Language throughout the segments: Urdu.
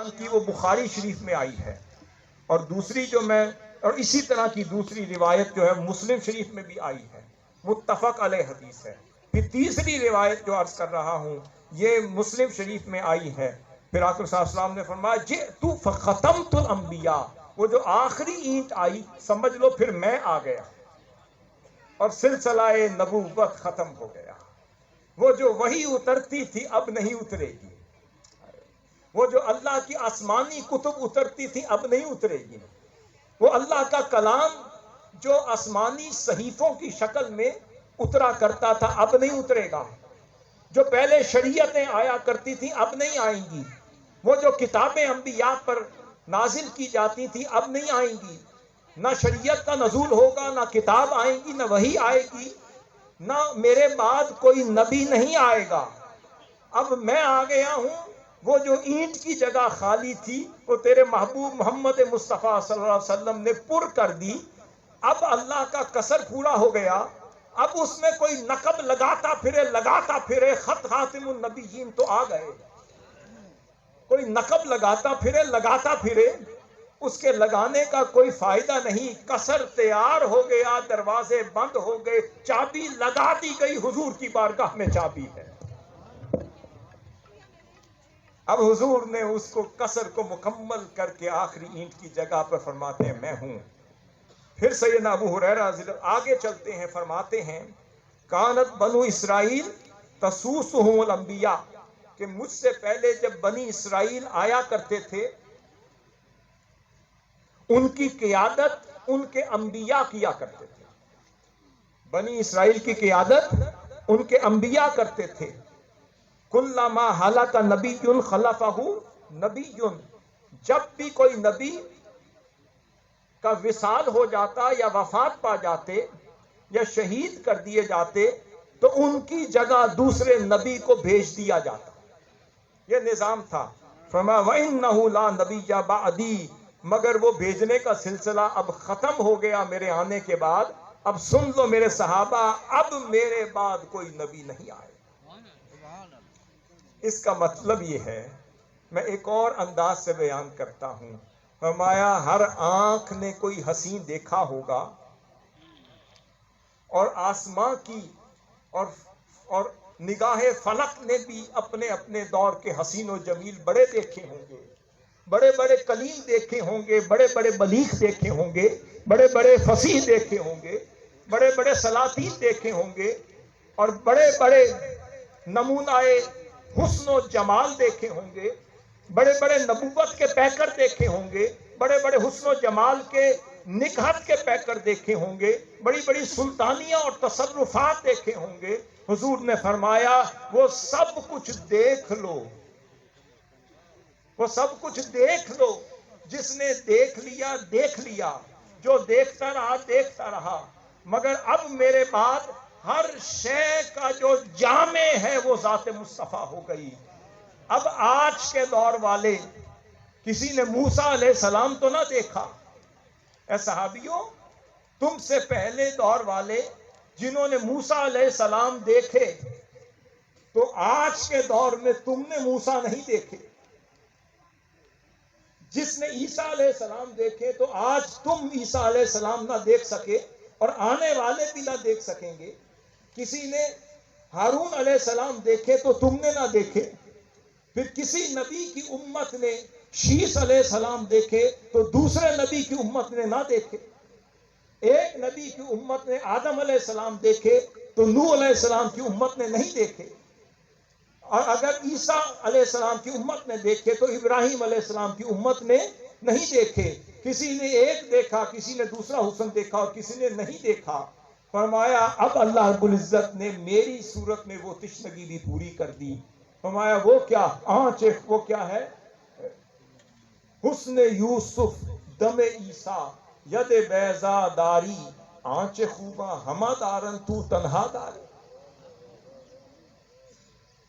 بیان کی وہ بخاری شریف میں آئی ہے، اور دوسری جو میں اور اسی طرح کی دوسری روایت جو ہے مسلم شریف میں بھی آئی ہے، متفق علیہ حدیث ہے۔ پھر تیسری روایت جو عرض کر رہا ہوں یہ مسلم شریف میں آئی ہے۔ پھر آقا صلی اللہ علیہ وسلم نے فرمایا جئت فختمت الانبیاء، وہ جو آخری اینٹ آئی سمجھ لو پھر میں آ گیا اور سلسلہ نبوت ختم ہو گیا۔ وہ جو وحی اترتی تھی اب نہیں اترے گی، وہ جو اللہ کی آسمانی کتب اترتی تھی اب نہیں اترے گی، وہ اللہ کا کلام جو آسمانی صحیفوں کی شکل میں اترا کرتا تھا اب نہیں اترے گا، جو پہلے شریعتیں آیا کرتی تھی اب نہیں آئیں گی، وہ جو کتابیں انبیاء پر نازل کی جاتی تھی اب نہیں آئیں گی، نہ شریعت کا نزول ہوگا، نہ کتاب آئے گی، نہ وحی آئے گی، نہ میرے بعد کوئی نبی نہیں آئے گا۔ اب میں آ گیا ہوں، وہ جو اینٹ کی جگہ خالی تھی وہ تیرے محبوب محمد مصطفیٰ صلی اللہ علیہ وسلم نے پر کر دی۔ اب اللہ کا قصر پورا ہو گیا، اب اس میں کوئی نقب لگاتا پھرے خط خاتم النبیین تو آ گئے، کوئی نقب لگاتا پھرے اس کے لگانے کا کوئی فائدہ نہیں، قصر تیار ہو گیا، دروازے بند ہو گئے، چابی لگا دی گئی، حضور کی بارگاہ میں چابی ہے۔ اب حضور نے اس کو قصر کو مکمل کر کے آخری اینٹ کی جگہ پر فرماتے ہیں میں ہوں۔ پھر سیدنا ابو ہریرہ آگے چلتے ہیں، فرماتے ہیں کانت بنو اسرائیل تسوسہم الانبیاء، کہ مجھ سے پہلے جب بنی اسرائیل آیا کرتے تھے ان کی قیادت ان کے انبیاء کیا کرتے تھے، بنی اسرائیل کی قیادت ان کے انبیاء کرتے تھے۔ کلما ہلک نبی خلفہ نبی، جب بھی کوئی نبی کا وصال ہو جاتا یا وفات پا جاتے یا شہید کر دیے جاتے تو ان کی جگہ دوسرے نبی کو بھیج دیا جاتا، یہ نظام تھا۔ فرمایا وَإِنَّهُ لَا نَبِيَّ بَعْدِي، مگر وہ بھیجنے کا سلسلہ اب ختم ہو گیا میرے آنے کے بعد۔ اب سن لو میرے صحابہ، اب میرے بعد کوئی نبی نہیں آئے۔ اس کا مطلب یہ ہے، میں ایک اور انداز سے بیان کرتا ہوں، فرمایا ہر آنکھ نے کوئی حسین دیکھا ہوگا، اور آسماں کی اور نگاہ فلک نے بھی اپنے اپنے دور کے حسین و جمیل بڑے دیکھے ہوں گے، بڑے بڑے کلیم دیکھے ہوں گے، بڑے بڑے بلیغ دیکھے ہوں گے، بڑے بڑے فصیح دیکھے ہوں گے، بڑے بڑے سلاطین دیکھے ہوں گے، اور بڑے بڑے نمونہ حسن و جمال دیکھے ہوں گے، بڑے بڑے نبوت کے پیکر دیکھے ہوں گے، بڑے بڑے حسن و جمال کے نکہت کے پیکر دیکھے ہوں گے، بڑی بڑی سلطانیاں اور تصرفات دیکھے ہوں گے۔ حضور نے فرمایا وہ سب کچھ دیکھ لو، وہ سب کچھ دیکھ لو، جس نے دیکھ لیا، جو دیکھتا رہا، مگر اب میرے بعد ہر شے کا جو جامع ہے وہ ذات مصطفیٰ ہو گئی۔ اب آج کے دور والے کسی نے موسیٰ علیہ السلام تو نہ دیکھا، اے صحابیوں تم سے پہلے دور والے جنہوں نے موسیٰ علیہ السلام دیکھے تو آج کے دور میں تم نے موسیٰ نہیں دیکھے، جس نے عیسیٰ علیہ السلام دیکھے تو آج تم عیسیٰ علیہ السلام نہ دیکھ سکے اور آنے والے بھی نہ دیکھ سکیں گے۔ کسی نے ہارون علیہ السلام دیکھے تو تم نے نہ دیکھے، پھر کسی نبی کی امت نے شیس علیہ السلام دیکھے تو دوسرے نبی کی امت نے نہ دیکھے، ایک نبی کی امت نے آدم علیہ السلام دیکھے تو نوح علیہ السلام کی امت نے نہیں دیکھے، اور اگر عیسیٰ علیہ السلام کی امت نے دیکھے تو ابراہیم علیہ السلام کی امت نے نہیں دیکھے۔ کسی نے ایک دیکھا، کسی نے دوسرا حسن دیکھا اور کسی نے نہیں دیکھا۔ فرمایا اب اللہ رب العزت نے میری صورت میں وہ تشنگی بھی پوری کر دی۔ فرمایا وہ کیا آنچ، وہ کیا ہے؟ حسن یوسف دم عیسیٰ ید بیضا داری، آنچ خوباں ہمہ دارن تو تنہا داری۔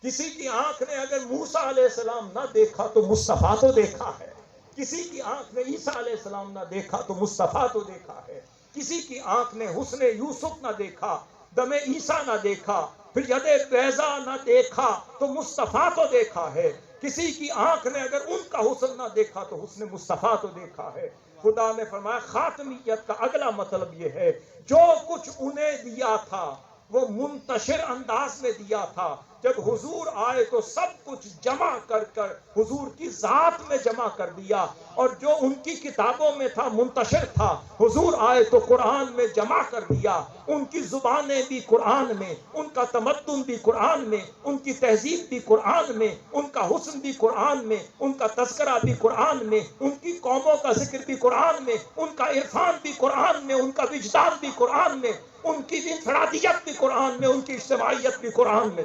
کسی کی آنکھ نے اگر موسیٰ علیہ السلام نہ دیکھا تو مصطفیٰ تو دیکھا ہے، کسی کی آنکھ نے عیسیٰ علیہ السلام نہ دیکھا تو مصطفیٰ تو دیکھا ہے، کسی کی آنکھ نے حسن یوسف نہ دیکھا، دم عیسیٰ نہ دیکھا، پھر ید بیضا نہ دیکھا تو مصطفیٰ تو دیکھا ہے، کسی کی آنکھ نے اگر ان کا حسن نہ دیکھا تو حسن مصطفیٰ تو دیکھا ہے۔ خدا نے فرمایا خاتمیت کا اگلا مطلب یہ ہے جو کچھ انہیں دیا تھا وہ منتشر انداز میں دیا تھا، جب حضور آئے تو سب کچھ جمع کر کر حضور کی ذات میں جمع کر دیا، اور جو ان کی کتابوں میں تھا منتشر تھا حضور آئے تو قرآن میں جمع کر دیا۔ ان کی زبانیں بھی قرآن میں، ان کا تمدن بھی قرآن میں، ان کی تہذیب بھی قرآن میں، ان کا حسن بھی قرآن میں، ان کا تذکرہ بھی قرآن میں، ان کی قوموں کا ذکر بھی قرآن میں، ان کا عرفان بھی قرآن میں، ان کا وجدان بھی قرآن میں، ان کی انفرادیت بھی قرآن میں، ان کی اجتماعیت بھی قرآن میں۔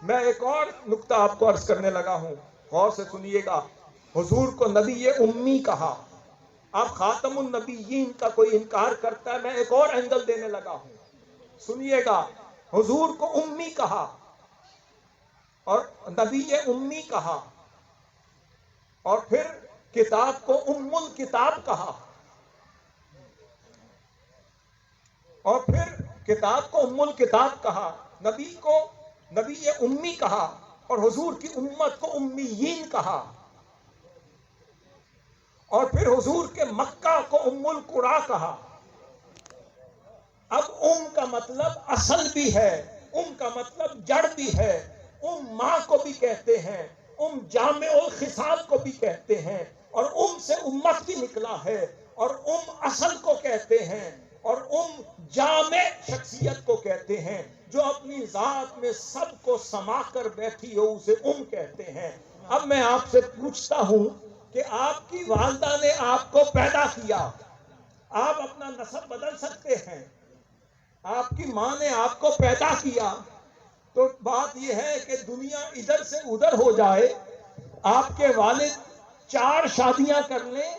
میں ایک اور نکتہ آپ کو عرض کرنے لگا ہوں، غور سے سنیے گا۔ حضور کو نبی امی کہا، اب خاتم النبیین کا کوئی انکار کرتا ہے، میں ایک اور اینگل دینے لگا ہوں، سنیے گا۔ حضور کو امی کہا اور نبی امی کہا، اور پھر کتاب کو ام الکتاب کہا، اور پھر کتاب کو ام الکتاب کہا، نبی کو نبی امی کہا، اور حضور کی امت کو امیین کہا، اور پھر حضور کے مکہ کو ام القرا کہا۔ اب ام کا مطلب اصل بھی ہے، ام کا مطلب جڑ بھی ہے، ام ماں کو بھی کہتے ہیں، ام جامع الخصال کو بھی کہتے ہیں، اور ام سے امت بھی نکلا ہے، اور ام اصل کو کہتے ہیں، اور ام جامع شخصیت کو کہتے ہیں، جو اپنی ذات میں سب کو سما کر بیٹھی ہو اسے ام کہتے ہیں۔ اب میں آپ سے پوچھتا ہوں کہ آپ کی والدہ نے آپ کو پیدا کیا، آپ اپنا نسب بدل سکتے ہیں؟ آپ کی ماں نے آپ کو پیدا کیا، تو بات یہ ہے کہ دنیا ادھر سے ادھر ہو جائے، آپ کے والد 4 شادیاں کر لیں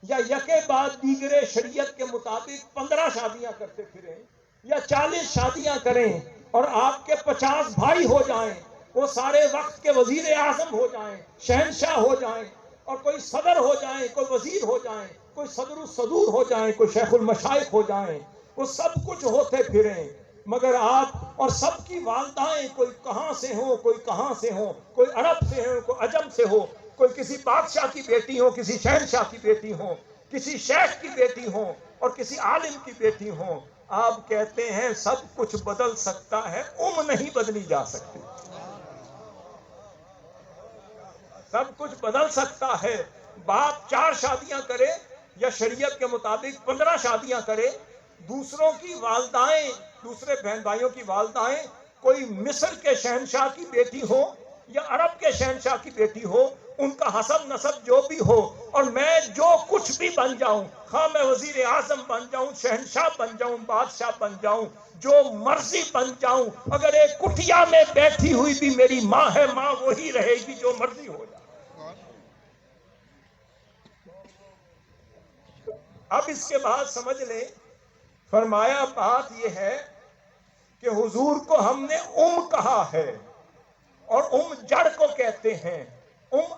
یا یکے بعد دیگرے شریعت کے مطابق 15 شادیاں کرتے پھریں، یا 40 شادیاں کریں، اور آپ کے 50 بھائی ہو جائیں، وہ سارے وقت کے وزیر اعظم ہو جائیں، شہنشاہ ہو جائیں، اور کوئی صدر ہو جائیں، کوئی وزیر ہو جائیں، کوئی صدر الصدور ہو جائیں، کوئی شیخ المشائخ ہو جائیں، وہ سب کچھ ہوتے پھریں، مگر آپ اور سب کی والدائیں کوئی کہاں سے ہوں، کوئی کہاں سے ہوں، کوئی عرب سے ہوں، کوئی عجم سے ہو، کوئی کسی بادشاہ کی بیٹی ہو، کسی شہنشاہ کی بیٹی ہو، کسی شیخ کی بیٹی ہو، اور کسی عالم کی بیٹی ہو، آپ کہتے ہیں سب کچھ بدل سکتا ہے، نہیں بدلی جا سکتی۔ سب کچھ بدل سکتا ہے، باپ 4 شادیاں کرے یا شریعت کے مطابق 15 شادیاں کرے، دوسروں کی والدائیں، دوسرے بہن بھائیوں کی والدائیں کوئی مصر کے شہنشاہ کی بیٹی ہو یا عرب کے شہنشاہ کی بیٹی ہو، ان کا حسب نسب جو بھی ہو، اور میں جو کچھ بھی بن جاؤں، خواہ میں وزیر اعظم بن جاؤں، شہنشاہ بن جاؤں، بادشاہ بن جاؤں، جو مرضی بن جاؤں، اگر ایک کٹیا میں بیٹھی ہوئی بھی میری ماں ہے، ماں وہی رہے گی جو مرضی ہو جائے۔ اب اس کے بعد سمجھ لیں، فرمایا بات یہ ہے کہ حضور کو ہم نے کہا ہے، اور جڑ کو کہتے ہیں،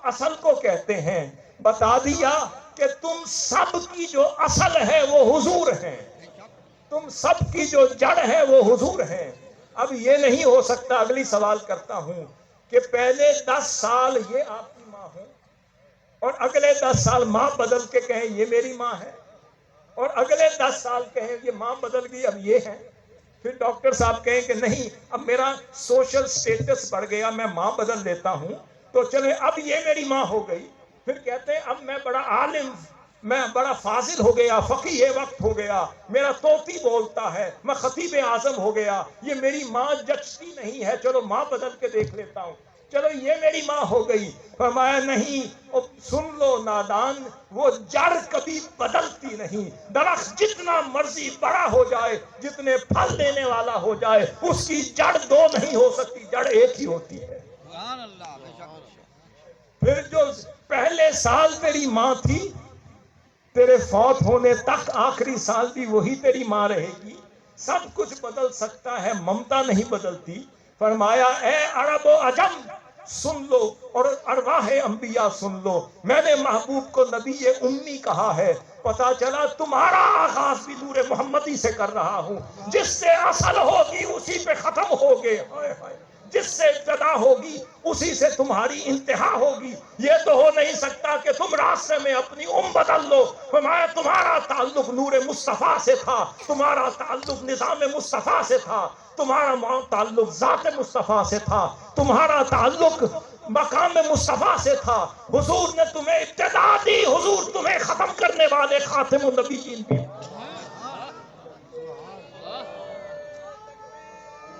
اصل کو کہتے ہیں، بتا دیا کہ تم سب کی جو اصل ہے وہ حضور ہیں، تم سب کی جو جڑ ہے وہ حضور ہیں۔ اب یہ نہیں ہو سکتا، اگلی سوال کرتا ہوں، کہ پہلے 10 سال یہ آپ کی ماں ہوں، اور اگلے 10 سال ماں بدل کے کہیں یہ میری ماں ہے، اور اگلے 10 سال کہیں یہ ماں بدل گئی اب یہ ہے، پھر ڈاکٹر صاحب کہیں کہ نہیں اب میرا سوشل سٹیٹس بڑھ گیا، میں ماں بدل لیتا ہوں، تو چلے اب یہ میری ماں ہو گئی، پھر کہتے ہیں اب میں بڑا عالم، میں بڑا فاضل ہو گیا، فقیہ وقت ہو گیا، میرا طوطی بولتا ہے، میں خطیب اعظم ہو گیا، یہ میری ماں جچتی نہیں ہے، چلو ماں بدل کے دیکھ لیتا ہوں، چلو یہ میری ماں ہو گئی۔ فرمایا نہیں، سن لو نادان، وہ جڑ کبھی بدلتی نہیں، درخت جتنا مرضی بڑا ہو جائے، جتنے پھل دینے والا ہو جائے، اس کی جڑ 2 نہیں ہو سکتی، جڑ ایک ہی ہوتی ہے۔ پھر جو پہلے سال تیری ماں تھی، تیرے فوت ہونے تک آخری سال بھی وہی تیری ماں رہے گی۔ سب کچھ بدل سکتا ہے، ممتا نہیں بدلتی۔ فرمایا اے عرب و عجم، سن لو اور ارواح انبیاء سن لو، میں نے محبوب کو نبی امی کہا ہے، پتا چلا تمہارا آغاز بھی نور محمدی سے کر رہا ہوں، جس سے اصل ہوگی اسی پہ ختم ہوگے، جس سے ابتدا ہوگی اسی سے تمہاری انتہا ہوگی۔ یہ تو ہو نہیں سکتا کہ تم راستے میں اپنی بدل لو۔ فرمایا تمہارا تعلق نور مصطفیٰ سے تھا، تمہارا تعلق نظام مصطفیٰ سے تھا، تمہارا تعلق ذات مصطفیٰ سے تھا، تمہارا تعلق مقام مصطفیٰ سے تھا۔ حضور نے تمہیں ابتدا دی، حضور تمہیں ختم کرنے والے خاتم النبیین بھی۔